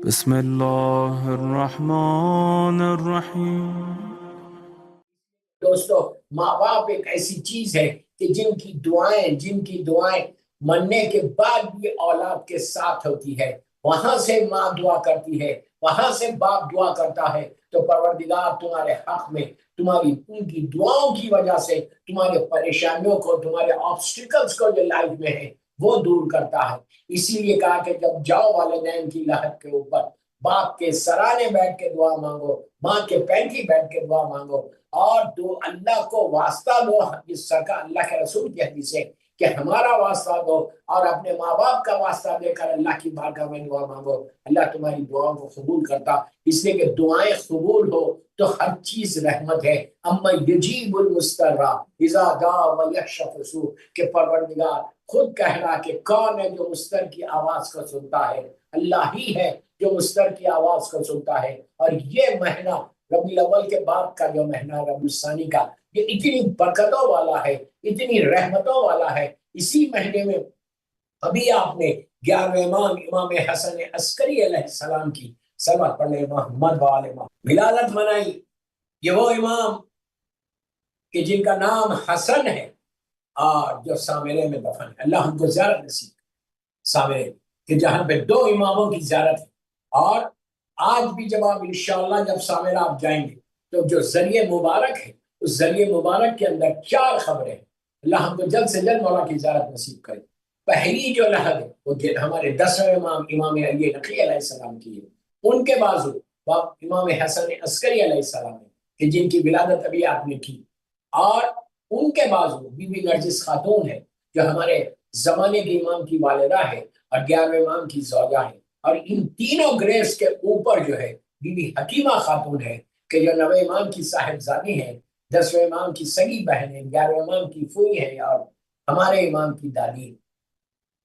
بسم اللہ الرحمن الرحیم۔ دوستو، ماں باپ ایک ایسی چیز ہے کہ جن کی دعائیں مننے کے بعد بھی اولاد کے ساتھ ہوتی ہے۔ وہاں سے ماں دعا کرتی ہے، وہاں سے باپ دعا کرتا ہے، تو پروردگار تمہارے حق میں ان کی دعاؤں کی وجہ سے تمہارے پریشانیوں کو، تمہارے آبسٹیکلز کو جو لائف میں ہے وہ دور کرتا ہے۔ اسی لیے کہا کہ جب جاؤ والدین کی لحد کے اوپر، باپ کے سرانے بیٹھ کے دعا مانگو، ماں کے پینٹی بیٹھ کے دعا مانگو، اور دو اللہ کو واسطہ دو۔ اس سرکار اللہ کے رسول کی حدیث ہے کہ ہمارا واسطہ دو اور اپنے ماں باپ کا واسطہ دے کر اللہ کی بارگاہ میں دعا مانگو۔ اللہ تمہاری دعاؤں کو قبول کرتا، اس لیے کہ دعائیں قبول ہو تو ہر چیز رحمت ہے۔ اما یجیب المضطر اذا دعا ویکشف السوء، کہ پروردگار خود کہہ رہا کہ کون ہے جو مضطر کی آواز کو سنتا ہے؟ اللہ ہی ہے جو مضطر کی آواز کو سنتا ہے۔ اور یہ مہینہ ربیع الاول کے بعد کا جو مہینہ ربیع الثانی کا، یہ اتنی برکتوں والا ہے، اتنی رحمتوں والا ہے۔ اسی مہینے میں ابھی آپ نے 11ویں امام حسن عسکری علیہ السلام کی صلوات پڑھ لیں، محمد وآل محمد، ولادت منائی۔ یہ وہ امام کہ جن کا نام حسن ہے اور جو سامرے میں دفن ہے۔ اللہ ہم کو زیارت نصیب سامرے کہ جہاں پہ 2 اماموں کی زیارت ہے۔ اور آج بھی جب آپ انشاءاللہ جب سامرہ آپ جائیں گے تو جو ذریعہ مبارک ہے، اس ذریعہ مبارک کے اندر 4 خبریں ہیں۔ اللہ ہم کو جلد سے جلد مولا کی زیارت نصیب کرے۔ پہلی جو لحد ہے وہ ہمارے 10ویں امام علی نقی علیہ السلام کی ہے۔ ان کے بازو امام حسن عسکری علیہ السلام ہے کہ جن کی ولادت ابھی آپ نے کی۔ اور ان کے بازو بی بی نرجس خاتون ہے جو ہمارے زمانے کے امام کی والدہ ہے اور 11ویں امام کی زوجہ ہے۔ اور ان تینوں گریوز کے اوپر جو ہے بی بی حکیمہ خاتون ہے کہ جو 9ویں امام کی صاحبزادی ہے، 10ویں امام کی سگی بہن ہے، 11ویں امام کی پھوئی ہے اور ہمارے امام کی دادی ہے۔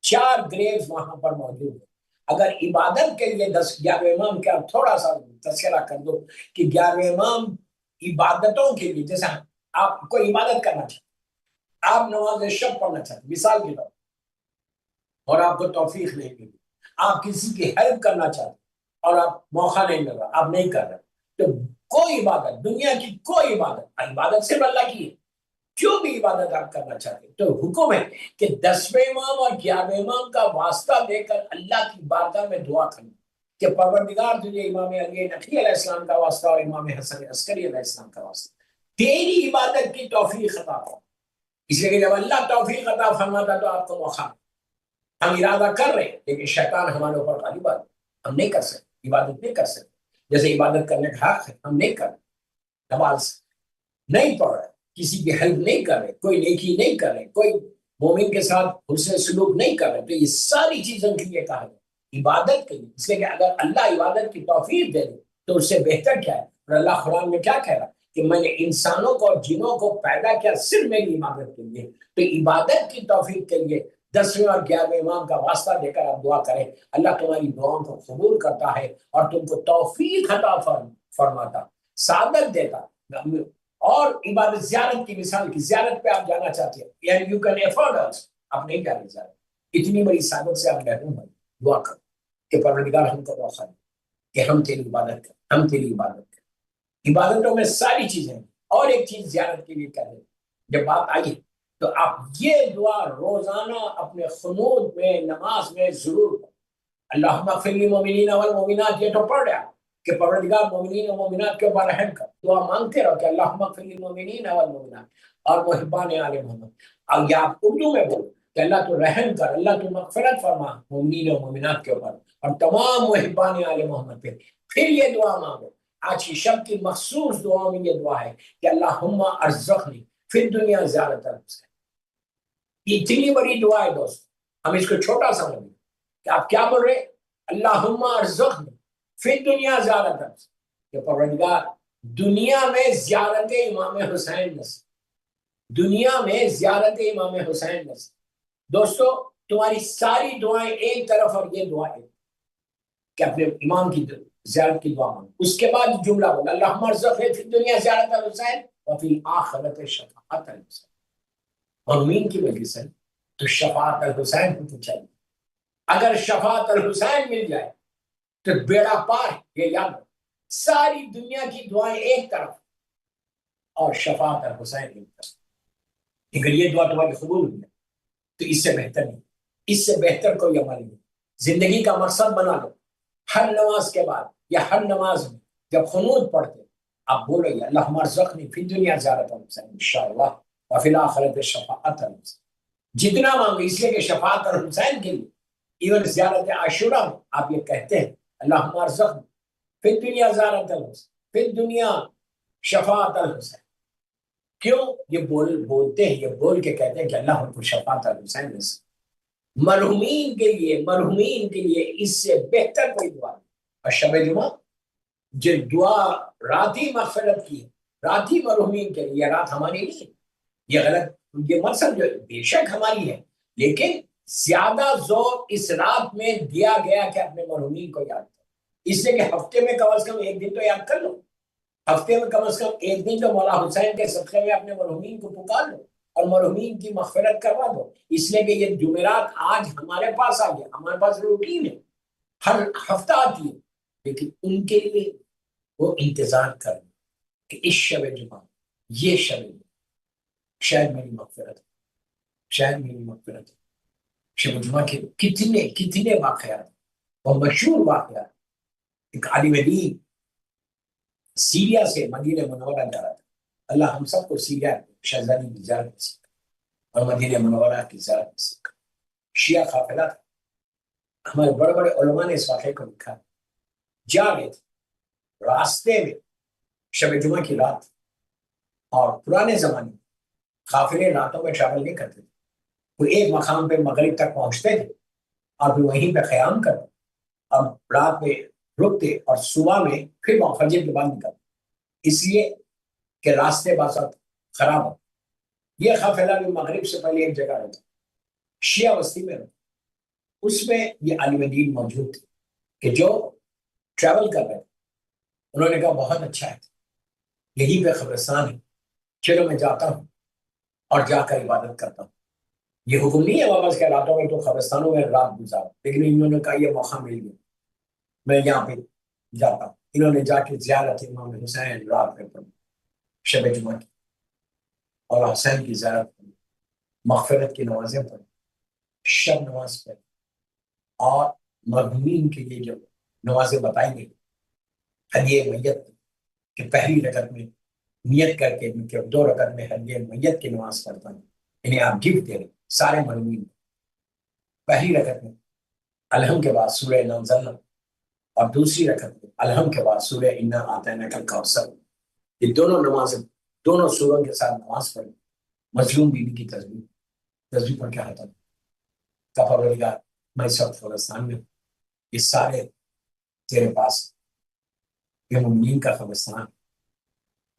4 گریوز وہاں پر موجود ہیں۔ اگر عبادت کے لیے 11ویں امام کا تھوڑا سا تذکرہ کر دو کہ 11ویں امام عبادتوں کے لیے، جیسا آپ کوئی عبادت کرنا چاہتے، آپ نماز شب پڑھنا چاہتے مثال کے طور، اور آپ کو توفیق نہیں ملی، آپ کسی کی ہیلپ کرنا چاہتے اور آپ موقع نہیں مل رہا، آپ نہیں کر رہے، تو کوئی عبادت، دنیا کی کوئی عبادت صرف اللہ کی ہے، جو بھی عبادت آپ کرنا چاہتے تو حکم ہے کہ 10ویں امام اور 11ویں امام کا واسطہ دے کر اللہ کی بارگاہ میں دعا کرنا کہ پروردگار تجھے امام علی نقی علیہ السلام کا واسطہ اور امام حسن عسکری علیہ السلام کا واسطہ تیری عبادت کی توفیق عطا فرما۔ اس لیے کہ جب اللہ توفیق عطا فرماتا تو آپ کو موقع، ہم ارادہ کر رہے ہیں لیکن شیطان ہمارے اوپر غالب آ گیا، ہم نہیں کر سکتے، عبادت نہیں کر سکتے جیسے عبادت کرنے کا حق ہے، ہم نہیں کر رہے، نماز نہیں پڑھ رہے، کسی کی ہیلپ نہیں کر رہے، کوئی نیکی نہیں کر رہے، کوئی مومن کے ساتھ حسن سلوک نہیں کر رہے، تو یہ ساری چیزوں کے لیے کہا گیا عبادت کے لیے۔ اس لیے کہ اگر اللہ عبادت کی توفیق دے دے تو اس سے بہتر کیا ہے؟ اور اللہ قرآن میں کیا کہہ رہا کہ میں نے انسانوں کو اور جنوں کو پیدا کیا صرف میری عبادت کے لیے۔ تو عبادت کی توفیق کے لیے 10ویں اور 11ویں امام کا واسطہ دے کر آپ دعا کریں، اللہ تمہاری دعاؤں کو قبول کرتا ہے اور تم کو توفیق عطا فرماتا، سعادت دیتا۔ اور عبادت زیارت کی مثال کی زیارت پہ آپ جانا چاہتے ہیں، یعنی یو کین افورڈ اٹ، آپ نہیں جا رہے زیارت، اتنی بڑی سعادت سے آپ محروم ہیں، دعا کرو کہ پروردگار ہم کو موقع دے کہ ہم تیری عبادت کریں، ہم تیری عبادت کریں۔ عبادتوں میں ساری چیزیں، اور ایک چیز زیارت کے لیے کر دیں، جب بات آئی تو آپ یہ دعا روزانہ اپنے قنوت میں، نماز میں ضرور کریں۔ اللہم اغفر للمؤمنین والمؤمنات، یہ تو پڑھ رہے آپ کہ پروردگار مومنین و مومنات کے اوپر رحم کر، دعا مانگتے رہو کہ اللہم اغفر للمؤمنین والمؤمنات اور محبان آل محمد، اور یا آپ اردو میں بولو کہ اللہ تو رحم کر، اللہ تو مغفرت فرما مومنین و مومنات کے اوپر اور تمام محبان آل محمد پہ۔ پھر یہ دعا مانگو۔ آج کی شب کی مخصوص دعاؤں میں یہ دعا ہے کہ اللہم ارزقنی فی الدنیا زیارت الحسین۔ یہ اتنی بڑی دعا ہے دوست، ہم اس کو چھوٹا سمجھ لیں کہ آپ کیا بول رہے؟ اللہم ارزقنی فی الدنیا زیارت الحسین، کہ پروردگار دنیا میں زیارت امام حسین نصیب، دنیا میں زیارت امام حسین نصیب۔ دوستو تمہاری ساری دعائیں ایک طرف اور یہ دعا ایک کہ اپنے امام کی زیارت کی دعا مانگو، اس کے بعد جملہ بولا اللہم ارزقنی فی الدنیا زیارت الحسین وفی الآخرت شفاعت الحسین۔ مومنین کی وجہ سے تو شفاعت الحسین ہوتی چاہیے۔ اگر شفاعت الحسین مل جائے تو بیڑا پار ہے، یہ یاد رکھو۔ ساری دنیا کی دعائیں ایک طرف اور شفاعت الحسین ایک طرف۔ اگر یہ دعا تمہاری قبول ہوئی ہے تو اس سے بہتر نہیں، اس سے بہتر کوئی عمل نہیں۔ زندگی کا مقصد بنا لو، ہر نماز کے بعد یا ہر نماز میں جب قنوت پڑھتے آپ بولو گے اللہم ارزقنی فی الدنیا زیارت الحسین انشاءاللہ وفی الآخرت شفاعت الحسین۔ جتنا مانگو، اس لیے کہ شفاعت الحسین کے لیے ایون زیارت عاشورہ میں آپ یہ کہتے ہیں اللہم ارزقنی فی الدنیا زیارت الحسین فی الدنیا شفاعت الحسین۔ کیوں یہ بولتے ہیں، یہ بول کے کہتے ہیں کہ اللہ ہم کو شفاعت الحسین نصیب۔ مرحومین کے لیے اس سے بہتر کوئی دعا نہیں۔ اور شب جمعہ جو دعا رات ہی مغفرت کی ہے، رات ہی مرحومین کے لیے، رات ہماری نہیں ہے، یہ غلط، یہ مت سمجھو، بے شک ہماری ہے، لیکن زیادہ زور اس رات میں دیا گیا کہ اپنے مرحومین کو یاد کرو۔ اس لیے کہ ہفتے میں کم از کم ایک دن تو یاد کر لو، ہفتے میں کم از کم ایک دن تو مولا حسین کے صدقے میں اپنے مرحومین کو پکار لو اور مرحومین کی مغفرت کروا دو۔ اس لیے کہ یہ جمعرات آج ہمارے پاس آ گیا، ہمارے پاس روٹین ہے، ہر ہفتہ آتی ہے، لیکن ان کے لیے وہ انتظار کر کہ اس شب جمعہ، یہ شب جمعہ شاید میری مغفرت، شاید میری مغفرت۔ شب جمعہ کے کتنے واقعات اور مشہور واقعات۔ ایک عالم دین سیریا سے مدینہ منورہ جا رہا تھا، اللہ ہم سب کو سیریا شہزادی کی زیارت نصیب کرے اور مدینہ منورہ کی زیارت نصیب کرے۔ شیعہ قافلہ تھا، ہمارے بڑے بڑے علماء نے اس واقعے کو لکھا، جا رہے تھے راستے میں شب جمعہ کی رات، اور پرانے زمانے میں قافلے راتوں میں ٹریول نہیں کرتے تھے، وہ ایک مقام پہ مغرب تک پہنچتے تھے اور پھر وہیں پہ قیام کرتے اور رات میں رکتے اور صبح میں پھر فجر کے بعد نکلتے، اس لیے کہ راستے بازار خراب ہو۔ یہ قافلہ بھی مغرب سے پہلے ایک جگہ رہتا، شیعہ بستی میں رہتا، اس میں یہ عالم دین موجود تھے کہ جو ٹریول کر رہے تھے۔ انہوں نے کہا بہت اچھا ہے، یہیں پہ قبرستان ہے، چلو میں جاتا ہوں اور جا کر عبادت کرتا ہوں۔ یہ حکم نہیں ہے واپس کے راتوں میں تو قبرستانوں میں رات گزارو، لیکن انہوں نے کہا یہ موقع مل گیا، میں یہاں پہ جاتا ہوں۔ انہوں نے جا کے زیارت امام حسین رات میں پڑھی، شب جمعہ کی، اور حسین کی زیارت پڑھی، مغفرت کی نمازیں پڑھی، شب نماز پڑھی، اور مرحومین کے لیے جو نمازیں بتائی گئی، ہدیہ میت کہ پہلی رکعت میں نیت کر کے کہ 2 رکعت میں ہدیہ میت کی نماز پڑھتا ہوں، انہیں آپ گفٹ دے رہے سارے مرحومین۔ پہلی رکعت میں الحم کے بعد سورہ نزلنا، اور دوسری رکعت میں الحم کے بعد سورہ انا اعطیناک الکوثر۔ یہ دونوں نمازیں دونوں سوروں کے ساتھ نماز پڑھی، مظلوم بیوی کی تسبیح پڑھ کے آتا ہوں کہ پروردگار میں اس وقت قبرستان میں ہوں، یہ سارے تیرے پاس، یہ مومنین کا قبرستان،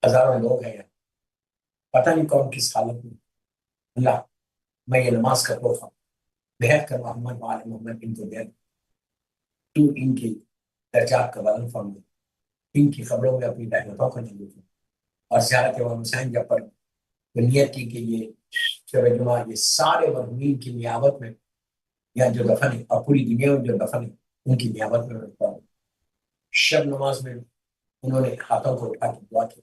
ہزاروں لوگ ہیں یہاں، پتہ نہیں کون کس حالت میں۔ اللہ میں یہ نماز کا تحفہ بیعت کر محمد وآل محمد ان کو دے، تو ان کی درجات کا بلند فرما، ان کی خبروں میں اپنی رحمتوں کا نزول فرما، اور زیارت امام حسین جب پر نیت کی کہ یہ شب جمعہ یہ سارے مرحومین کی نیابت میں یا جو دفن ہے اور پوری دنیا میں جو دفن ہے ان کی نیابت میں رکھتا ہوں۔ شب نماز میں انہوں نے ہاتھوں کو اٹھا کے دعا کی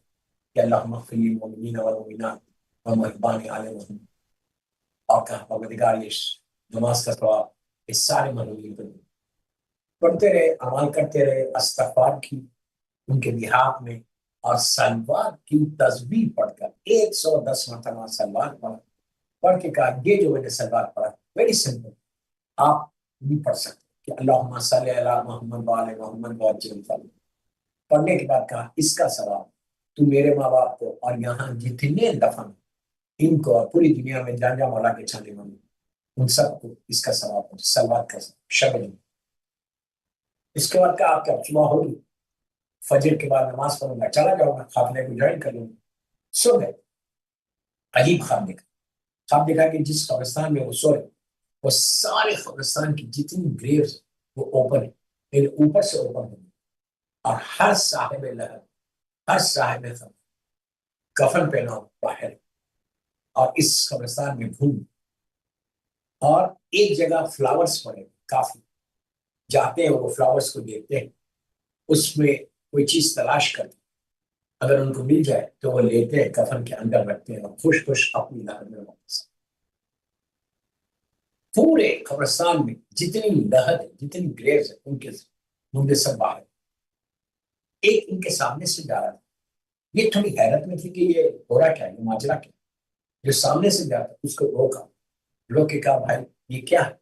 کہ اللہم اغفر للمؤمنین والمؤمنات ومحبان آل محمد، اور کہا پروردگار یہ نماز کا ثواب اس سارے مرحومین کو دے۔ پڑھتے رہے، عمل کرتے رہے، استغفار کی ان کے بہاف میں، اور صلوات کی تسبیح پڑھ کر 110 مرتبہ صلوات پڑھ کے کہا یہ جو میں نے صلوات پڑھا ویری سمپل، آپ بھی پڑھ سکتے کہ اللہم صلی علی محمد وآل محمد وعجل فرج۔ پڑھنے کے بعد کہا اس کا ثواب تو میرے ماں باپ کو اور یہاں جتنے دفن ان کو اور پوری دنیا میں جہاں جہاں مولا کے چاہنے والے ان سب کو اس کا ثواب ہو، صلوات کا شب جمعہ۔ اس کے بعد کہا آپ کا جمعہ ہوگی، فجر کے بعد نماز پڑھوں گا، چلا جاؤں گا، قافلے کو جوائن کر لوں گا۔ سو گئے، عجیب خواب دیکھا کہ جس قبرستان میں وہ سوئے وہ سارے قبرستان کی جتنی گریوز وہ اوپن ہے، لیکن اوپر سے اوپن ہے، اور ہر صاحب لحد، ہر صاحب خبر کفن پہنا باہر، اور اس قبرستان میں گھوم، اور ایک جگہ فلاورز پڑے کافی، جاتے ہیں وہ فلاورز کو دیکھتے ہیں, اس میں کوئی چیز تلاش کرتے ہیں, اگر ان کو مل جائے تو وہ لیتے ہیں, کفن کے اندر رکھتے ہیں اور خوش خوش اپنی لہر میں واپس. پورے قبرستان میں جتنی لہد ہے, جتنی گریوز ہے, ان کے مردے سب باہر. ایک ان کے سامنے سے جا رہا تھا, یہ تھوڑی حیرت میں تھی کہ یہ ہو رہا کیا, یہ ماجرا کیا. جو سامنے سے جا رہا اس کو روکا, روک کے کہا بھائی یہ کیا ہے.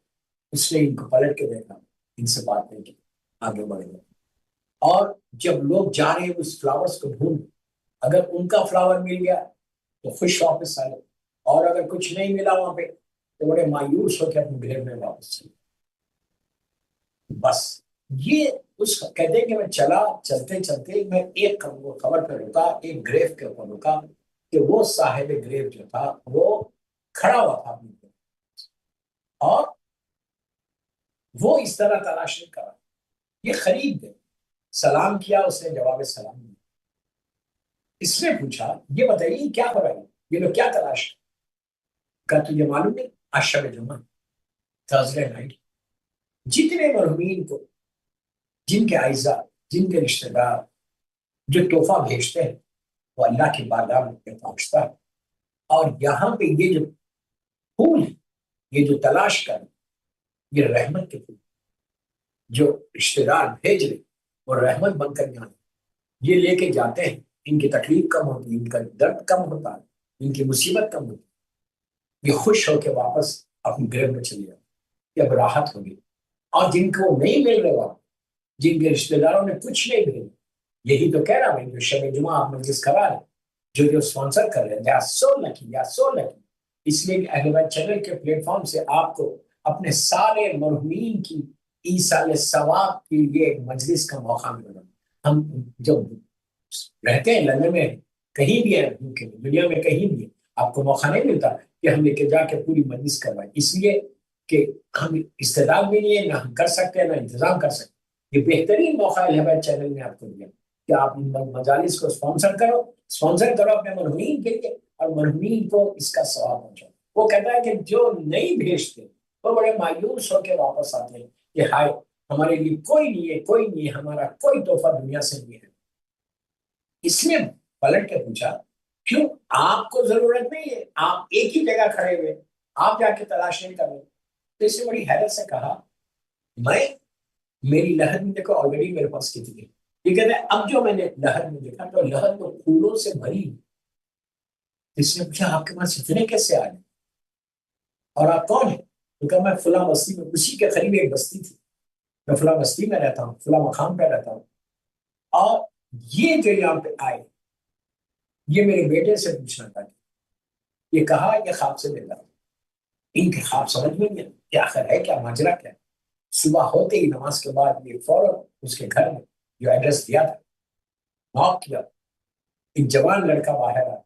اس نے ان کو پلٹ کے دیکھا, ان سے بات نہیں کی, آگے بڑھ گئے. اور جب لوگ جا رہے ہیں اس فلاورز کو ڈھونڈ, اگر ان کا فلاور مل گیا تو خوش واپس آئے, اور اگر کچھ نہیں ملا وہاں پہ تو بڑے مایوس ہو کے اپنے گھر میں واپس چلے. بس یہ اس کہتے ہیں کہ میں چلا, چلتے چلتے میں ایک خبر پہ رکا, ایک گریو کے اوپر رکا کہ وہ صاحب گریو جو تھا وہ کھڑا ہوا تھا اپنی گریو, اور وہ اس طرح تلاش نہیں کرا, یہ خرید دے. سلام کیا, اس نے جواب سلام دیا. اس نے پوچھا یہ بتائیے کیا ہو رہا ہے, یہ لوگ کیا تلاش کر. کہا تجھے معلوم نہیں آج شب جمعہ, تھرسڈے نائٹ, جتنے مرحومین کو جن کے اعزاء, جن کے رشتہ دار جو تحفہ بھیجتے ہیں وہ اللہ کی بارگاہ میں پہنچتا ہے. اور یہاں پہ یہ جو پھول ہے, یہ جو تلاش کر, یہ رحمت کے پھول, جو رشتہ دار بھیج رہے اور رحمت بن کر یہاں یہ لے کے جاتے ہیں. ان کی تکلیف کم ہوتی ہے, ان کا درد کم ہوتا ہے, ان کی مصیبت کم ہوتی ہے, یہ خوش ہو کے واپس اپنی گھر میں چلے جاتے, کہ اب راحت ہوگی. اور جن کو نہیں مل رہے وہاں, جن کے رشتہ داروں نے کچھ نہیں بھیجا, یہی تو کہہ رہا ہوں جو شب جمعہ آپ مجلس کرا رہے, جو اسپانسر کر رہے ہیں, they are so lucky, they are so lucky. اس لیے اہل بیت چینل کے پلیٹ فارم سے آپ کو اپنے سارے مرحومین کی ایصال ثواب کے لیے ایک مجلس کا موقع مل رہا. ہم جب رہتے ہیں لندن میں, کہیں بھی ہے دنیا میں, کہیں بھی آپ کو موقع نہیں ملتا کہ ہم لے کے جا کے پوری مجلس کروائیں, اس لیے کہ ہم استعداد بھی نہیں ہے, نہ ہم کر سکتے ہیں, نہ انتظام کر سکتے. یہ بہترین موقع ہے ہمارے چینل میں آپ کو دیا کہ آپ ان مجالس کو اسپانسر کرو اپنے مرحومین کے لیے, اور مرحومین کو اس کا ثواب پہنچاؤ. وہ کہتا ہے کہ جو نہیں بھیجتے وہ بڑے مایوس ہو کے واپس آتے ہیں کہ ہائے ہمارے لیے کوئی نہیں ہے, کوئی نہیں ہے, ہمارا کوئی تحفہ دنیا سے نہیں ہے. اس نے پلٹ کے پوچھا کیوں, آپ کو ضرورت نہیں ہے, آپ ایک ہی جگہ کھڑے ہوئے, آپ جا کے تلاش نہیں کر رہے. تو اس نے بڑی حیرت سے کہا میں, میری لہر میں دیکھو آلریڈی میرے پاس کتنی ہے. یہ کہتے ہیں اب جو میں نے لہر میں دیکھا تو لہر تو پھولوں سے بھری. اس نے پوچھا آپ کے پاس اتنے کیسے آئے, اور آپ کون ہیں. تو کہا میں فلاں بستی میں, اسی کے قریب ایک بستی تھی, میں فلاں بستی میں رہتا ہوں, فلاں مقام پہ رہتا ہوں, اور یہ جو یہاں پہ آئے یہ میرے بیٹے سے پوچھنا تھا. یہ کہا یہ خواب سے مل رہا, ان کے خواب سمجھ میں نہیں کیا آخر ہے, کیا ماجرا کیا. صبح ہوتے ہی نماز کے بعد یہ فوراً اس کے گھر میں جو ایڈریس دیا تھا ناک کیا. ایک جوان لڑکا باہر آیا,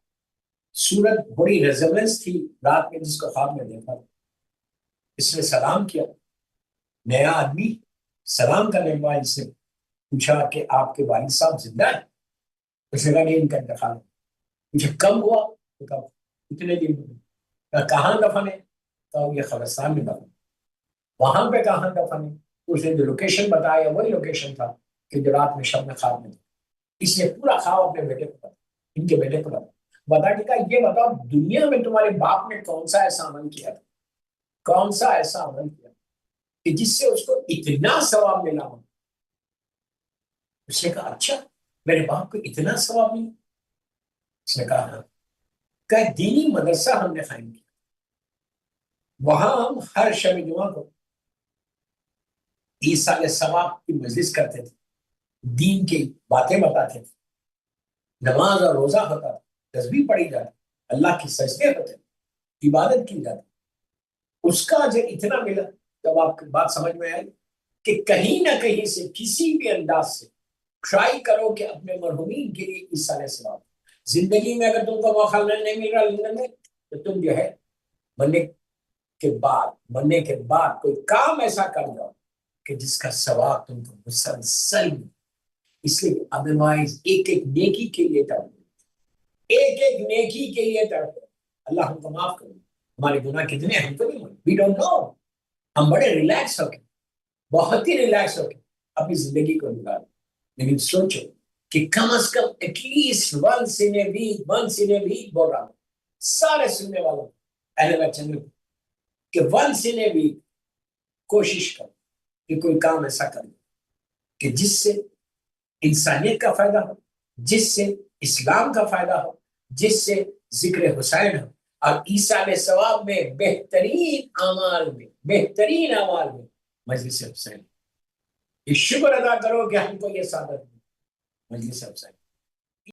صورت بڑی ریزمبلنس تھی رات میں جس کو خواب میں دیکھا. اس نے سلام کیا, نیا آدمی سلام کرنے کے بعد اس نے پوچھا کہ آپ کے والد صاحب زندہ ہیں. اس نے کہا نہیں, ان کا انتقال. مجھے کم ہوا, تو کہا اتنے دن ہوئے. کہاں دفن ہے, کہا یہ قبرستان میں دفن. وہاں پہ کہاں دفن ہے, اس نے جو لوکیشن بتایا وہی لوکیشن تھا کہ جو رات میں شب میں خواب میں تھا. اس نے پورا خواب اپنے بیٹے کو بتا, ان کے بیٹے کو بتا کہ یہ بتاؤ دنیا میں تمہارے باپ نے کون سا ایسا عمل کیا تھا, کون سا ایسا عمل کیا کہ جس سے اس کو اتنا ثواب ملا ہو. اس نے کہا اچھا میرے باپ کو اتنا ثواب ملا. اس نے کہا ہاں, کہ دینی مدرسہ ہم نے قائم کیا, وہاں ہم ہر شب جمعہ کو ایصال ثواب کی مجلس کرتے تھے, دین کی باتیں بتاتے تھے, نماز اور روزہ ہوتا تھا, تسبیح پڑھی جاتی, اللہ کی سجدے ہوتے, عبادت کی جاتی. اس کا اجر اتنا ملا. تب آپ کی بات سمجھ میں آئی کہ کہیں نہ کہیں سے کسی بھی انداز سے ٹرائی کرو کہ اپنے مرحومین کے لیے ایصال ثواب. زندگی میں اگر تم کو موقع نہیں مل رہا لندن میں, تو تم جو ہے مرنے کے بعد کوئی کام ایسا کر جاؤ کہ جس کا ثواب تم کو مسلسل. اس لیے ادروائز ایک ایک نیکی کے لیے تڑپو, ایک ایک نیکی کے لیے تڑپو. اللہ ہم کو معاف کرے, ہمارے گناہ کتنے ہم کو نہیں معلوم, وی ڈونٹ نو. ہم بڑے ریلیکس ہو کے بہت ہی ریلیکس ہو کے اپنی زندگی کو نکالو. لیکن سوچو کہ کم از کم at least once in a week بول رہا ہوں سارے سننے والوں اہل چینل کہ ونس ان اے ویک کوشش کرو کہ کوئی کام ایسا کرو کہ جس سے انسانیت کا فائدہ ہو, جس سے اسلام کا فائدہ ہو, جس سے ذکر حسین ہو, اور ایصال ثواب میں بہترین اعمال میں مجلس حسین. یہ شکر ادا کرو کہ ہم کو یہ سعادت ملی مجلس حسین.